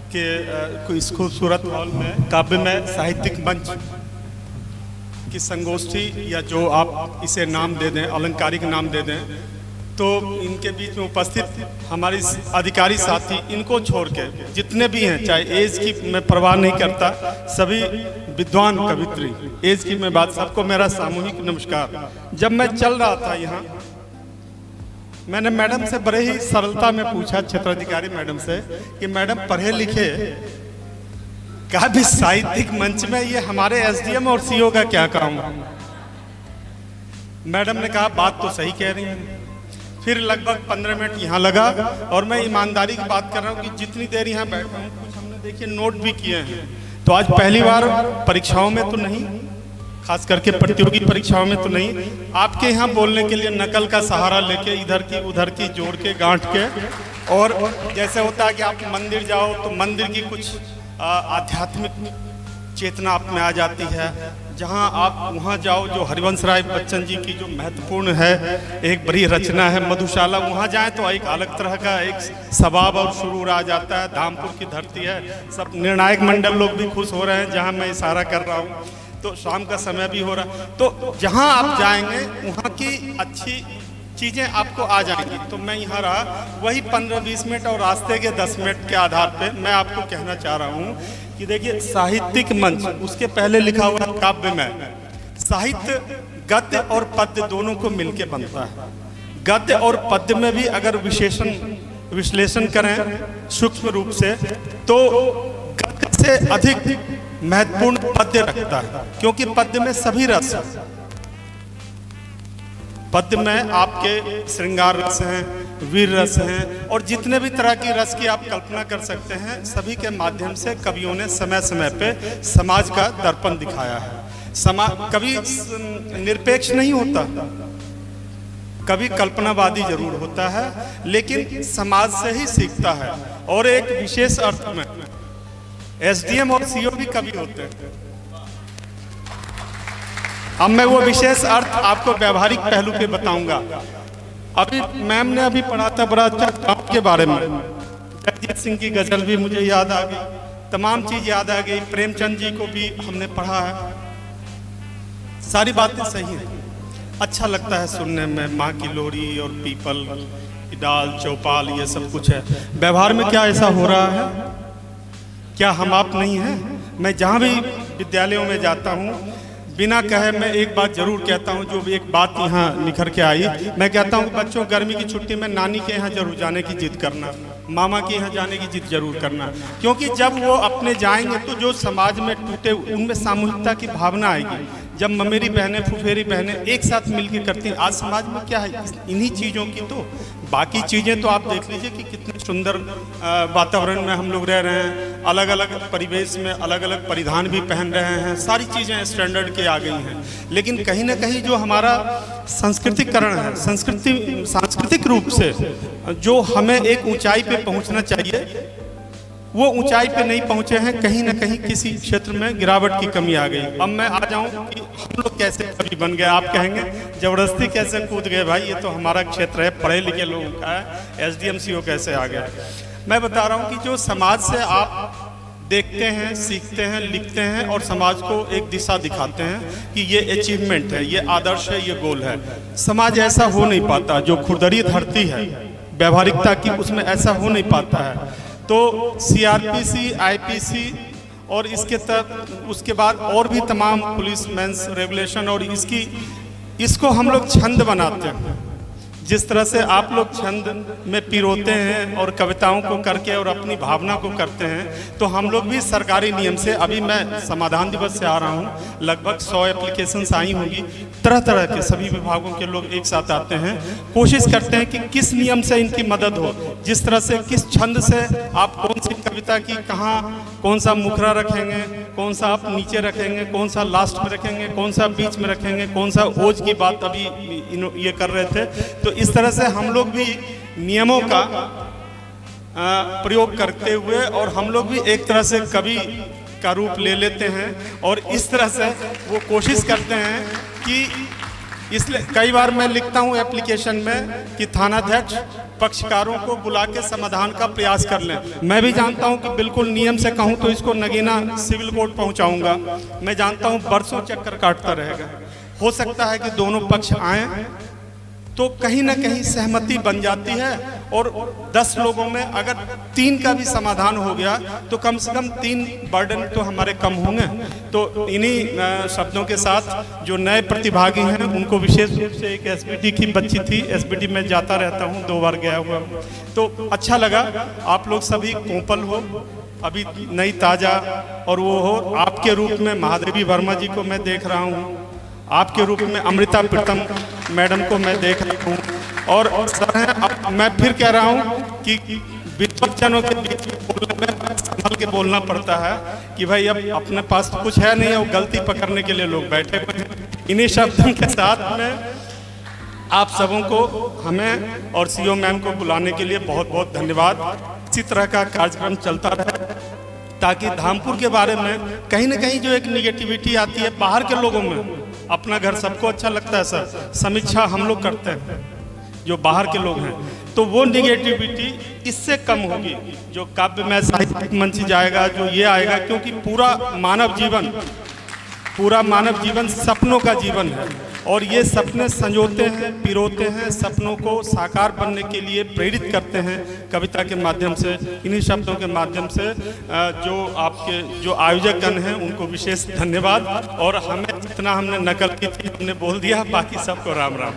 कि कोई इस खूबसूरत हॉल में काव्यमय साहित्यिक मंच की संगोष्ठी या जो आप इसे नाम दे दें, अलंकारिक नाम दे दें, तो इनके बीच में उपस्थित हमारे अधिकारी साथी, इनको छोड़ के जितने भी हैं, चाहे एज की मैं परवाह नहीं करता, सभी विद्वान कवित्री, एज की मैं बात, सबको मेरा सामूहिक नमस्कार। जब मैं चल रहा था यहाँ, मैंने मैडम से बड़े ही सरलता में पूछा, क्षेत्राधिकारी मैडम से, कि मैडम पढ़े लिखे काव्य साहित्यिक मंच में ये हमारे एसडीएम और सीओ का क्या काम? मैडम ने कहा बात तो सही कह रही हैं। फिर लगभग 15 मिनट यहाँ लगा, और मैं ईमानदारी की बात कर रहा हूँ कि जितनी देर यहाँ बैठा हूँ कुछ हमने देखिए नोट भी किए हैं। तो आज पहली बार परीक्षाओं में तो नहीं, खास करके प्रतियोगी परीक्षाओं में तो नहीं, आपके यहाँ बोलने के लिए नकल का सहारा लेके इधर की उधर की जोड़ के गांठ के, और जैसे होता है कि आप मंदिर जाओ तो मंदिर की कुछ आध्यात्मिक चेतना आप में आ जाती है, जहाँ आप वहाँ जाओ जो हरिवंश राय बच्चन जी की जो महत्वपूर्ण है एक बड़ी रचना है मधुशाला, वहाँ जाएं तो एक अलग तरह का एक सबाब और सुरूर आ जाता है। धामपुर की धरती है, सब निर्णायक मंडल लोग भी खुश हो रहे हैं जहाँ मैं इशारा कर रहा हूँ, तो शाम का समय भी हो रहा है, तो जहाँ आप जाएंगे वहाँ की अच्छी चीज़ें आपको आ जाएंगी। तो मैं यहाँ रहा वही 15-20 मिनट, और रास्ते के 10 मिनट के आधार पे मैं आपको कहना चाह रहा हूँ कि देखिए साहित्यिक मंच, उसके पहले लिखा हुआ काव्य में साहित्य गद्य और पद्य दोनों को मिलके बनता है। गद्य और पद्य में भी अगर विश्लेषण करें सूक्ष्म रूप से, तो गद्य से अधिक महत्वपूर्ण पद्य रखता है, क्योंकि पद्य में सभी रस है। पद्य में आपके श्रृंगार रस हैं, वीर रस हैं, और जितने भी तरह की रस की आप कल्पना कर सकते हैं, सभी के माध्यम से कवियों ने समय समय पे समाज का दर्पण दिखाया है। कवि निरपेक्ष नहीं होता, कवि कल्पनावादी जरूर होता है, लेकिन समाज से ही सीखता है। और एक विशेष अर्थ में एसडीएम और सीओ भी कवि होते हैं। अब मैं वो विशेष अर्थ आपको व्यवहारिक पहलू पे बताऊंगा। अभी मैम ने अभी पढ़ा था बड़ा अच्छा गाँव के बारे में, जगजीत सिंह की गजल भी मुझे याद आ गई, तमाम चीज याद आ गई, प्रेमचंद जी को भी हमने पढ़ा है, सारी बातें सही हैं, अच्छा लगता है सुनने में। माँ की लोरी और पीपल की डाल, चौपाल, ये सब कुछ है। व्यवहार में क्या ऐसा हो रहा है? क्या हम आप नहीं हैं? मैं जहाँ भी विद्यालयों में जाता हूँ, बिना कहे मैं एक बात जरूर कहता हूँ, जो भी एक बात यहाँ निखर के आई, मैं कहता हूँ बच्चों गर्मी की छुट्टी में नानी के यहाँ जरूर जाने की जिद करना, मामा के यहाँ जाने की जिद जरूर करना, क्योंकि जब वो अपने जाएंगे तो जो समाज में टूटे उनमें सामूहिकता की भावना आएगी। जब ममेरी बहनें, फुफेरी बहनें एक साथ मिलकर करती हैं, आज समाज में क्या है इन्हीं चीज़ों की, तो बाकी चीज़ें तो आप देख लीजिए कि कितने सुंदर वातावरण में हम लोग रह रहे हैं, अलग अलग परिवेश में अलग अलग परिधान भी पहन रहे हैं, सारी चीज़ें स्टैंडर्ड के आ गई हैं। लेकिन कहीं ना कहीं जो हमारा सांस्कृतिकरण है, सांस्कृतिक रूप से जो हमें एक ऊंचाई पे पहुंचना चाहिए, वो ऊंचाई पे नहीं पहुंचे हैं, कहीं ना कहीं किसी क्षेत्र में गिरावट की कमी आ गई। अब मैं आ जाऊं कि हम लोग कैसे कवि बन गए, आप कहेंगे जबरदस्ती कैसे कूद गए भाई, ये तो हमारा क्षेत्र है, पढ़े लिखे लोगों का है, एसडीएम सीओ कैसे आ गया। मैं बता रहा हूं कि जो समाज से आप देखते हैं, सीखते हैं, लिखते हैं और समाज को एक दिशा दिखाते हैं कि ये अचीवमेंट है, ये आदर्श है, ये गोल है। समाज ऐसा हो नहीं पाता, जो खुरदरी धरती है व्यवहारिकता की, उसमें ऐसा हो नहीं पाता है। तो सीआरपीसी, आईपीसी और उसके बाद और भी तमाम पुलिस मेंस रेगुलेशन, और इसको हम लोग छंद बनाते हैं। जिस तरह से आप लोग छंद में पिरोते हैं और कविताओं को करके और अपनी भावना को करते हैं, तो हम लोग भी सरकारी नियम से, अभी मैं समाधान दिवस से आ रहा हूँ, लगभग 100 एप्लीकेशंस आई होंगी, तरह तरह के सभी विभागों के लोग एक साथ आते हैं, कोशिश करते हैं कि किस नियम से इनकी मदद हो, जिस तरह से किस छंद से आप कौन सी कविता की कहाँ कौन सा मुखरा रखेंगे, कौन सा आप नीचे रखेंगे, कौन सा लास्ट में रखेंगे, कौन सा बीच में रखेंगे, कौन सा ओज की बात अभी ये कर रहे थे। तो इस तरह से हम लोग भी नियमों का प्रयोग करते हुए, और हम लोग भी एक तरह से कवि का रूप ले लेते हैं, और इस तरह से वो कोशिश करते हैं कि, इसलिए कई बार मैं लिखता हूँ एप्लीकेशन में कि थानाध्यक्ष पक्षकारों को बुला के समाधान का प्रयास कर लें। मैं भी जानता हूं कि बिल्कुल नियम से कहूं तो इसको नगीना सिविल कोर्ट पहुंचाऊंगा। मैं जानता हूं बरसों चक्कर काटता रहेगा। हो सकता है कि दोनों पक्ष आए तो कहीं ना कहीं सहमति बन जाती है, और 10 लोगों में अगर 3 का भी समाधान हो गया तो कम से कम 3 बर्डन तो हमारे कम होंगे। तो इन्हीं शब्दों के साथ जो नए प्रतिभागी हैं उनको विशेष रूप से एक एसबीटी की बच्ची थी, एसबीटी में जाता रहता हूं, 2 बार गया हुआ हूं, तो अच्छा लगा। आप लोग सभी कोपल हो, अभी नई ताज़ा, और वो हो आपके रूप में महादेवी वर्मा जी को मैं देख रहा हूँ, आपके रूप में अमृता प्रीतम मैडम को मैं देख रहा हूँ, और सर हैं। मैं फिर कह रहा हूँ कि विद्वजनों के बीच बोलने में संभल के बोलना पड़ता है कि भाई अब अपने पास तो कुछ है नहीं, और गलती पकड़ने के लिए लोग बैठे हुए हैं। इन्हीं शब्दों के साथ में आप सबों को, हमें और सीओ मैम को बुलाने के लिए बहुत बहुत धन्यवाद। इसी तरह का कार्यक्रम चलता रहे ताकि धामपुर के बारे में कहीं ना कहीं जो एक निगेटिविटी आती है बाहर के लोगों में, अपना घर सबको अच्छा लगता है सर, समीक्षा हम लोग करते हैं, जो बाहर के लोग हैं, तो वो निगेटिविटी इससे कम होगी। जो काव्य में साहित्यिक मंच जाएगा, जो ये आएगा, क्योंकि पूरा मानव जीवन सपनों का जीवन है, और ये सपने संजोते हैं, पिरोते हैं, सपनों को साकार बनने के लिए प्रेरित करते हैं कविता के माध्यम से। इन्हीं शब्दों के माध्यम से जो आपके जो आयोजकगण हैं उनको विशेष धन्यवाद, और हमें जितना हमने नकल की थी हमने बोल दिया, बाकी सबको राम राम।